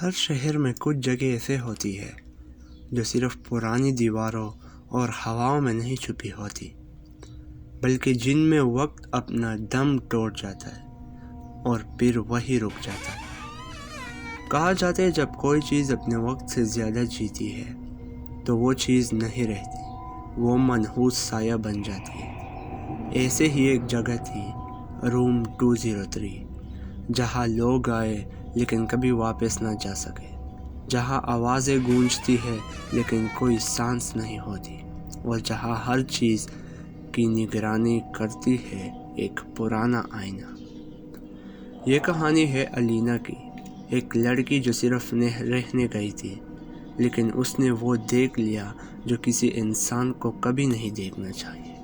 ہر شہر میں کچھ جگہ ایسے ہوتی ہے جو صرف پرانی دیواروں اور ہواؤں میں نہیں چھپی ہوتی، بلکہ جن میں وقت اپنا دم توڑ جاتا ہے اور پھر وہی رک جاتا ہے۔ کہا جاتا ہے جب کوئی چیز اپنے وقت سے زیادہ جیتی ہے تو وہ چیز نہیں رہتی، وہ منحوس سایہ بن جاتی ہے۔ ایسے ہی ایک جگہ تھی، روم 203، جہاں لوگ آئے لیکن کبھی واپس نہ جا سکے، جہاں آوازیں گونجتی ہے لیکن کوئی سانس نہیں ہوتی، اور جہاں ہر چیز کی نگرانی کرتی ہے ایک پرانا آئینہ۔ یہ کہانی ہے الینا کی، ایک لڑکی جو صرف رہنے گئی تھی، لیکن اس نے وہ دیکھ لیا جو کسی انسان کو کبھی نہیں دیکھنا چاہیے۔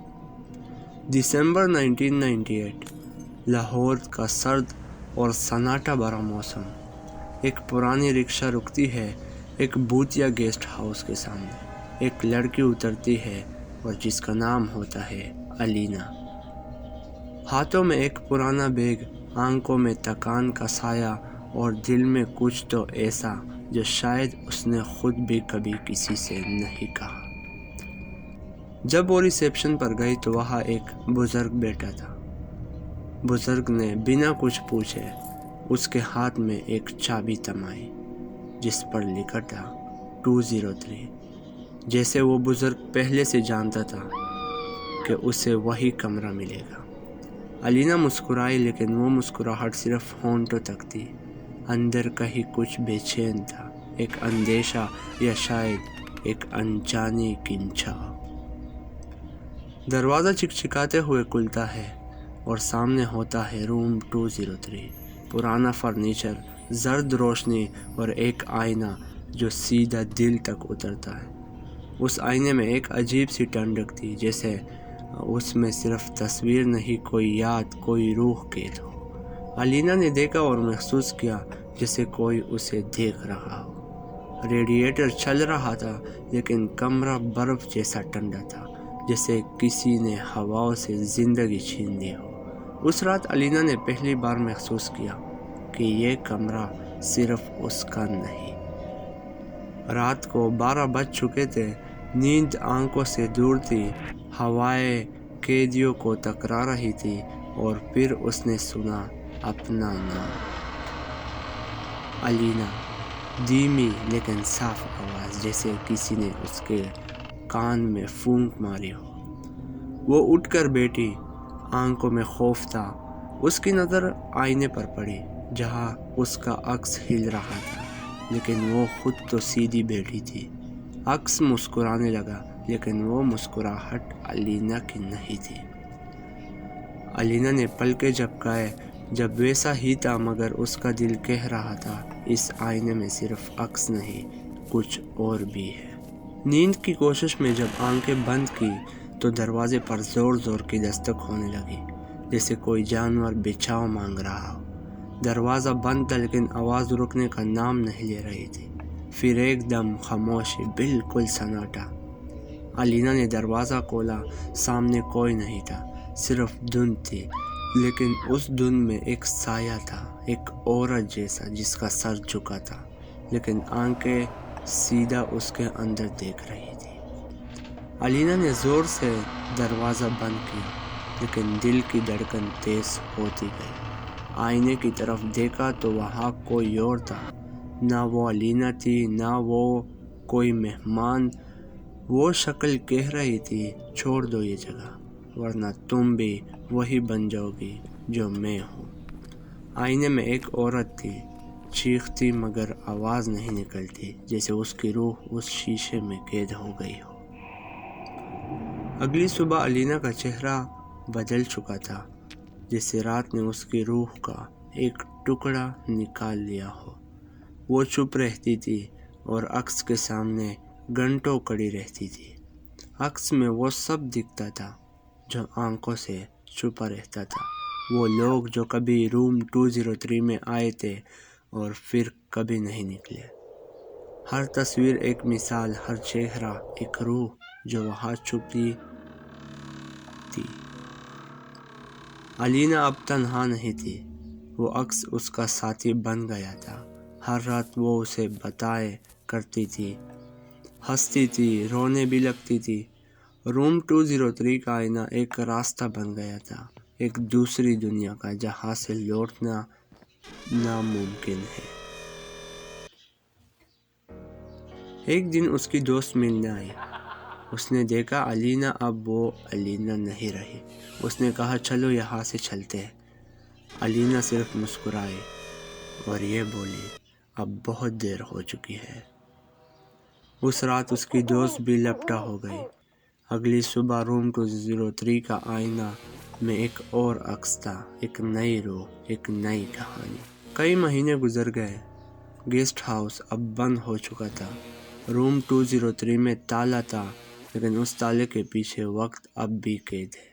دسمبر 1998، لاہور کا سرد اور سناٹا بھرا موسم۔ ایک پرانی رکشہ رکتی ہے ایک بھوتیا گیسٹ ہاؤس کے سامنے۔ ایک لڑکی اترتی ہے اور جس کا نام ہوتا ہے الینا۔ ہاتھوں میں ایک پرانا بیگ، آنکھوں میں تکان کا سایہ اور دل میں کچھ تو ایسا جو شاید اس نے خود بھی کبھی کسی سے نہیں کہا۔ جب وہ ریسیپشن پر گئی تو وہاں ایک بزرگ بیٹھا تھا۔ بزرگ نے بنا کچھ پوچھے اس کے ہاتھ میں ایک چابی تھمائی جس پر لکھا تھا 203، جیسے وہ بزرگ پہلے سے جانتا تھا کہ اسے وہی کمرہ ملے گا۔ الینا مسکرائی، لیکن وہ مسکراہٹ صرف ہونٹوں تک تھی۔ اندر کہیں کچھ بے چین تھا، ایک اندیشہ یا شاید ایک انجانی کنچاو۔ دروازہ چکچکاتے ہوئے کھلتا ہے اور سامنے ہوتا ہے روم 203، پرانا فرنیچر، زرد روشنی اور ایک آئینہ جو سیدھا دل تک اترتا ہے۔ اس آئینے میں ایک عجیب سی ٹھنڈک تھی، جیسے اس میں صرف تصویر نہیں، کوئی یاد، کوئی روح قید ہو۔ الینا نے دیکھا اور محسوس کیا جیسے کوئی اسے دیکھ رہا ہو۔ ریڈیٹر چل رہا تھا لیکن کمرہ برف جیسا ٹھنڈا تھا، جیسے کسی نے ہواؤں سے زندگی چھین لی ہو۔ اس رات الینا نے پہلی بار محسوس کیا کہ یہ کمرہ صرف اس کا نہیں۔ رات کو 12 بج چکے تھے، نیند آنکھوں سے دور تھی، ہوائیں قیدیوں کو ٹکرا رہی تھی، اور پھر اس نے سنا اپنا نام، الینا۔ دھیمی لیکن صاف آواز، جیسے کسی نے اس کے کان میں پھونک ماری ہو۔ وہ اٹھ کر بیٹھی، آنکھوں میں خوف تھا۔ اس کی نظر آئینے پر پڑی جہاں اس کا عکس ہل رہا تھا، لیکن وہ خود تو سیدھی بیٹھی تھی۔ عکس مسکرانے لگا، لیکن وہ مسکراہٹ الینا کی نہیں تھی۔ الینا نے پلکیں جھپکائے، جب ویسا ہی تھا، مگر اس کا دل کہہ رہا تھا اس آئینے میں صرف عکس نہیں، کچھ اور بھی ہے۔ نیند کی کوشش میں جب آنکھیں بند کی تو دروازے پر زور زور کی دستک ہونے لگی، جیسے کوئی جانور بچاؤ مانگ رہا ہو۔ دروازہ بند تھا لیکن آواز رکنے کا نام نہیں لے رہی تھی۔ پھر ایک دم خاموشی، بالکل سناٹا۔ الینا نے دروازہ کھولا، سامنے کوئی نہیں تھا، صرف دھند تھی، لیکن اس دھند میں ایک سایہ تھا، ایک عورت جیسا جس کا سر جھکا تھا، لیکن آنکھیں سیدھا اس کے اندر دیکھ رہی تھی۔ الینا نے زور سے دروازہ بند کیا، لیکن دل کی دھڑکن تیز ہوتی گئی۔ آئینے کی طرف دیکھا تو وہاں کوئی اور تھا، نہ وہ الینا تھی، نہ وہ کوئی مہمان۔ وہ شکل کہہ رہی تھی، چھوڑ دو یہ جگہ، ورنہ تم بھی وہی بن جاؤ گی جو میں ہوں۔ آئینے میں ایک عورت تھی، چیختی مگر آواز نہیں نکلتی، جیسے اس کی روح اس شیشے میں قید ہو گئی ہو۔ اگلی صبح الینا کا چہرہ بدل چکا تھا، جیسے رات نے اس کی روح کا ایک ٹکڑا نکال لیا ہو۔ وہ چپ رہتی تھی اور عکس کے سامنے گھنٹوں کھڑی رہتی تھی۔ عکس میں وہ سب دکھتا تھا جو آنکھوں سے چھپا رہتا تھا، وہ لوگ جو کبھی روم 203 میں آئے تھے اور پھر کبھی نہیں نکلے۔ ہر تصویر ایک مثال، ہر چہرہ ایک روح جو وہاں چھپی تھی۔ الینا اب تنہا نہیں تھی، وہ عکس اس کا ساتھی بن گیا تھا۔ ہر رات وہ اسے بتائے کرتی تھی، ہنستی تھی، رونے بھی لگتی تھی۔ روم 203 کا آئینہ ایک راستہ بن گیا تھا، ایک دوسری دنیا کا جہاں سے لوٹنا ناممکن ہے۔ ایک دن اس کی دوست ملنے آئی۔ اس نے دیکھا الینا اب وہ الینا نہیں رہی۔ اس نے کہا چلو یہاں سے چلتے ہیں۔ الینا صرف مسکرائی اور یہ بولی اب بہت دیر ہو چکی ہے۔ اس رات اس کی دوست بھی لاپتہ ہو گئی۔ اگلی صبح روم 203 کا آئینہ میں ایک اور عکس تھا، ایک نئی روح، ایک نئی کہانی۔ کئی مہینے گزر گئے۔ گیسٹ ہاؤس اب بند ہو چکا تھا۔ روم 203 میں تالا تھا، لیکن اس تالے کے پیچھے وقت اب بھی قید ہے۔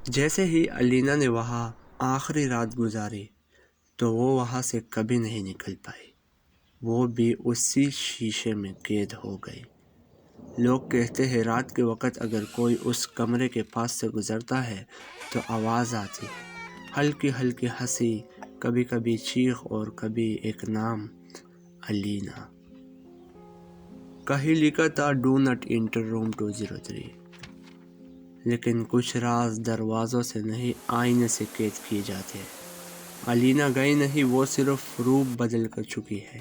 جیسے ہی الینا نے وہاں آخری رات گزاری تو وہ وہاں سے کبھی نہیں نکل پائی۔ وہ بھی اسی شیشے میں قید ہو گئی۔ لوگ کہتے ہیں رات کے وقت اگر کوئی اس کمرے کے پاس سے گزرتا ہے تو آواز آتی ہے، ہلکی ہلکی ہنسی، کبھی کبھی چیخ اور کبھی ایک نام، الینا۔ کہیں لکھا تھا ڈو ناٹ انٹر روم 203، لیکن کچھ راز دروازوں سے نہیں آئینے سے قید کیے جاتے ہیں۔ الینا گئی نہیں، وہ صرف روپ بدل کر چکی ہے۔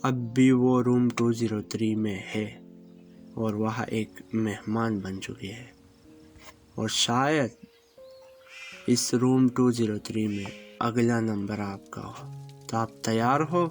اب بھی وہ روم 203 میں ہے اور وہاں ایک مہمان بن چکی ہے، اور شاید اس روم 203 میں اگلا نمبر آپ کا ہو۔ تو آپ تیار ہو؟